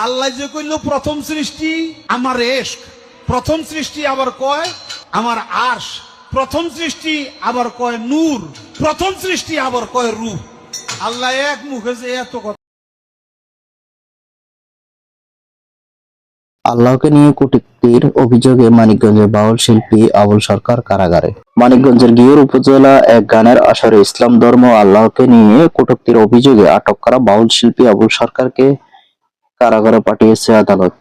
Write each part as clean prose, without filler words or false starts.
আল্লাহ যে কইল প্রথম সৃষ্টি আমার এশক, প্রথম সৃষ্টি আবার কয় আমার আরশ, প্রথম সৃষ্টি আবার কয় নূর, প্রথম সৃষ্টি আবার কয় রূহ। আল্লাহ এক মুখে যে এত কথা। আল্লাহকে নিয়ে কটূক্তির অভিযোগে মানিকগঞ্জের বাউল শিল্পী আবুল সরকার কারাগারে। মানিকগঞ্জের গিয়র উপজেলা এক গানের আসরে ইসলাম ধর্ম ও আল্লাহকে নিয়ে কটূক্তির অভিযোগে আটক করা বাউল শিল্পী আবুল সরকারকে কারাগারে পাঠিয়েছে আদালত।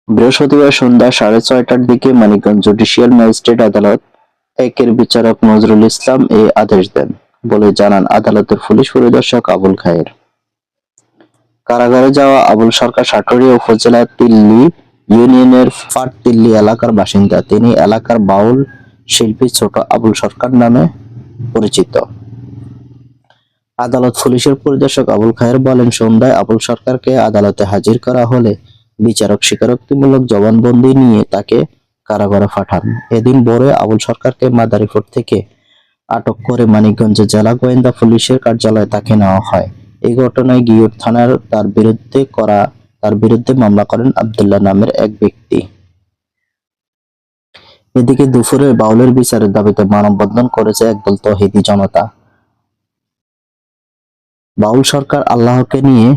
বৃহস্পতিবার সন্ধ্যা 6:30টার দিকে মানিকগঞ্জ জুডিশিয়াল ম্যাজিস্ট্রেট আদালত একের বিচারক নজরুল ইসলাম এ আদেশ দেন বলে জানান আদালতের পুলিশ পরিদর্শক আবুল খায়ের। কারাগারে যাওয়া আবুল সরকার সাটুরিয়া উপজেলার তিল্লি ইউনিয়নের ফাটতিল্লি এলাকার বাসিন্দা। তিনি এলাকার বাউল শিল্পী ছোট আবুল সরকার নামে পরিচিত। আদালত পুলিশের পরিদর্শক আবুল খায়ের বলেন, সন্ধ্যায় আবুল সরকারকে আদালতে হাজির করা হলে বিচারক স্বীকারোক্তিমূলক জবানবন্দি নিয়ে তাকে কারাগারে পাঠান। এদিন ভোরে আবুল সরকারকে মাদারীপুর থেকে আটক করে মানিকগঞ্জ জেলা গোয়েন্দা পুলিশের কার্যালয়ে তাকে নেওয়া হয়। এই ঘটনায় গিয়র থানার তার বিরুদ্ধে মামলা করেন আব্দুল্লাহ নামের এক ব্যক্তি। এদিকে দুপুরে বাউলের বিচারের দাবিতে মানববন্ধন করেছে একদল তৌহিদি জনতা। বাউল সরকার আল্লাহকে নিয়ে